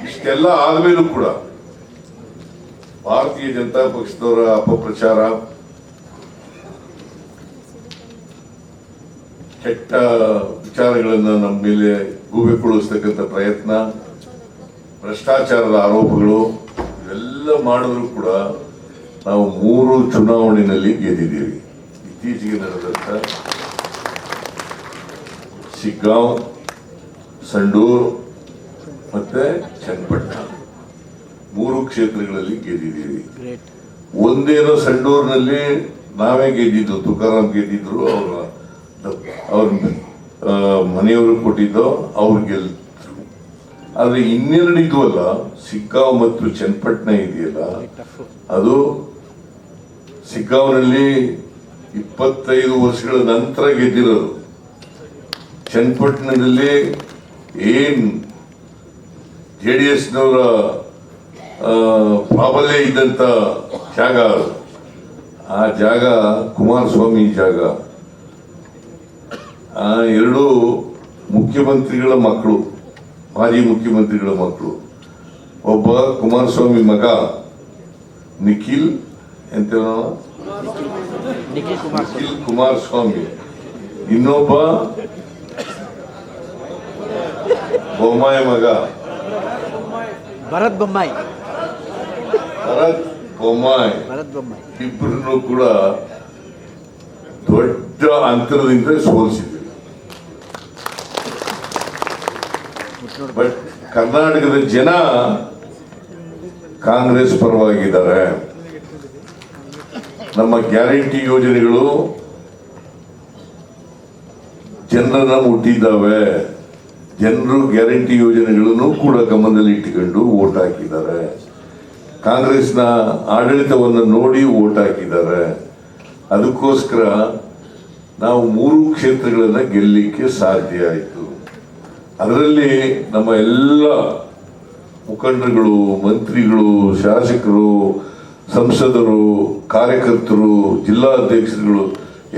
ಇಷ್ಟೆಲ್ಲ ಆದ್ಮೇಲೂ ಕೂಡ ಭಾರತೀಯ ಜನತಾ ಪಕ್ಷದವರ ಅಪಪ್ರಚಾರ, ಕೆಟ್ಟ ವಿಚಾರಗಳನ್ನ ನಮ್ಮ ಮೇಲೆ ಗೂಬೆಗೊಳಿಸ್ತಕ್ಕಂಥ ಪ್ರಯತ್ನ, ಭ್ರಷ್ಟಾಚಾರದ ಆರೋಪಗಳು ಇವೆಲ್ಲ ಮಾಡಿದ್ರು ಕೂಡ ನಾವು 3 ಚುನಾವಣೆಯಲ್ಲಿ ಗೆದ್ದಿದ್ದೀವಿ. ಇತ್ತೀಚೆಗೆ ನಡೆದಂತ ಶಿಗ್ಗಾಂವ್, ಸಂಡೂರು ಮತ್ತೆ ಚನ್ನಪಟ್ಟಣ 3 ಕ್ಷೇತ್ರಗಳಲ್ಲಿ ಗೆದ್ದಿದ್ದೀವಿ. ಒಂದೇನೋ ಸಂಡೂರಿನಲ್ಲಿ ನಾವೇ ಗೆದ್ದಿದ್ದು, ತುಕಾರಾಮ್ ಗೆದ್ದಿದ್ರು, ಅವ್ರ ಮನೆಯವರು ಕೊಟ್ಟಿದ್ದು ಅವ್ರು ಗೆಲ್ದ್ರು. ಆದ್ರೆ ಇನ್ನೆರಡು ಇದ್ವಲ್ಲ, ಶಿಗ್ಗಾಂವ್ ಮತ್ತು ಚನ್ನಪಟ್ಟಣ ಇದೆಯಲ್ಲ, ಅದು ಶಿಗ್ಗಾಂವ್ನಲ್ಲಿ 25 ವರ್ಷಗಳ ನಂತರ ಗೆದ್ದಿರೋದು. ಚನ್ನಪಟ್ಟಣದಲ್ಲಿ ಏನ್ JDSನವರ ಪ್ರಾಬಲ್ಯ ಇದ್ದಂತ ಜಾಗ, ಆ ಜಾಗ ಕುಮಾರಸ್ವಾಮಿ ಜಾಗ. ಆ 2 ಮುಖ್ಯಮಂತ್ರಿಗಳ ಮಕ್ಕಳು, ಮಾಜಿ ಮುಖ್ಯಮಂತ್ರಿಗಳ ಮಕ್ಕಳು. ಒಬ್ಬ ಕುಮಾರಸ್ವಾಮಿ ಮಗ ನಿಖಿಲ್ ಅಂತ ನಿಖಿಲ್ ಕುಮಾರಸ್ವಾಮಿ, ಇನ್ನೊಬ್ಬ ಬೊಮ್ಮಾಯಿ ಮಗ ಭರತ್ ಬೊಮ್ಮಾಯಿ. ಇಬ್ಬರನ್ನು ಕೂಡ ದೊಡ್ಡ ಅಂತರದಿಂದ ಸೋಲಿಸಿದ್ವಿ. ಬಟ್ ಕರ್ನಾಟಕದ ಜನ ಕಾಂಗ್ರೆಸ್ ಪರವಾಗಿದ್ದಾರೆ. ನಮ್ಮ ಗ್ಯಾರಂಟಿ ಯೋಜನೆಗಳು ಜನರನ್ನ ಮುಟ್ಟಿದ್ದಾವೆ. ಜನರು ಗ್ಯಾರಂಟಿ ಯೋಜನೆಗಳನ್ನು ಕೂಡ ಗಮನದಲ್ಲಿ ಇಟ್ಟುಕೊಂಡು ವೋಟ್ ಹಾಕಿದ್ದಾರೆ. ಕಾಂಗ್ರೆಸ್ನ ಆಡಳಿತವನ್ನು ನೋಡಿ ವೋಟ್ ಹಾಕಿದ್ದಾರೆ. ಅದಕ್ಕೋಸ್ಕರ ನಾವು 3 ಕ್ಷೇತ್ರಗಳನ್ನ ಗೆಲ್ಲಲಿಕ್ಕೆ ಸಾಧ್ಯ ಆಯಿತು. ಅದರಲ್ಲಿ ನಮ್ಮ ಎಲ್ಲ ಮುಖಂಡರುಗಳು, ಮಂತ್ರಿಗಳು, ಶಾಸಕರು, ಸಂಸದರು, ಕಾರ್ಯಕರ್ತರು, ಜಿಲ್ಲಾ ಅಧ್ಯಕ್ಷರುಗಳು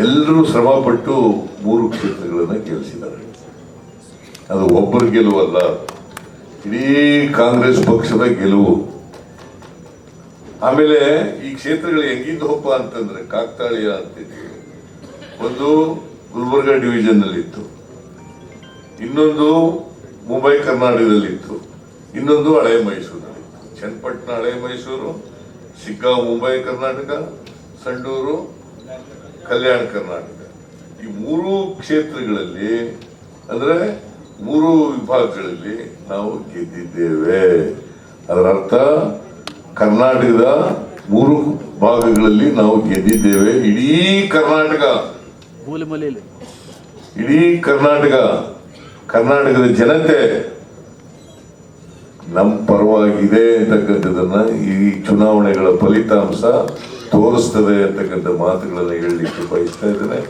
ಎಲ್ಲರೂ ಶ್ರಮಪಟ್ಟು 3 ಕ್ಷೇತ್ರಗಳನ್ನ ಗೆಲ್ಲಿಸಿದ್ದಾರೆ. ಅದು ಒಬ್ಬರ ಗೆಲುವಲ್ಲ, ಇಡೀ ಕಾಂಗ್ರೆಸ್ ಪಕ್ಷದ ಗೆಲುವು. ಆಮೇಲೆ ಈ ಕ್ಷೇತ್ರಗಳು ಹೆಂಗಿದ್ದವಪ್ಪ ಅಂತಂದ್ರೆ, ಕಾಕ್ತಾಳೀಯ ಅಂತಿದ್ವಿ. ಒಂದು ಗುಲ್ಬರ್ಗಾ ಡಿವಿಷನ್ ನಲ್ಲಿ ಇತ್ತು, ಇನ್ನೊಂದು ಮುಂಬೈ ಕರ್ನಾಟಕದಲ್ಲಿತ್ತು, ಇನ್ನೊಂದು ಹಳೆ ಮೈಸೂರಿನಲ್ಲಿತ್ತು. ಚನ್ನಪಟ್ಟಣ ಹಳೆ ಮೈಸೂರು, ಶಿಗ್ಗಾಂವ್ ಮುಂಬೈ ಕರ್ನಾಟಕ, ಸಂಡೂರು ಕಲ್ಯಾಣ ಕರ್ನಾಟಕ. ಈ 3 ಕ್ಷೇತ್ರಗಳಲ್ಲಿ ಅಂದ್ರೆ 3 ವಿಭಾಗಗಳಲ್ಲಿ ನಾವು ಗೆದ್ದಿದ್ದೇವೆ. ಅದರ ಅರ್ಥ ಕರ್ನಾಟಕದ 3 ಭಾಗಗಳಲ್ಲಿ ನಾವು ಗೆದ್ದಿದ್ದೇವೆ. ಇಡೀ ಕರ್ನಾಟಕ, ಇಡೀ ಕರ್ನಾಟಕದ ಜನತೆ ನಮ್ಮ ಪರವಾಗಿದೆ ಅಂತಕ್ಕಂಥದನ್ನ ಈ ಚುನಾವಣೆಗಳ ಫಲಿತಾಂಶ ತೋರಿಸ್ತದೆ ಅಂತಕ್ಕಂಥ ಮಾತುಗಳನ್ನು ಹೇಳಲಿಕ್ಕೆ ಬಯಸ್ತಾ ಇದ್ದೇನೆ.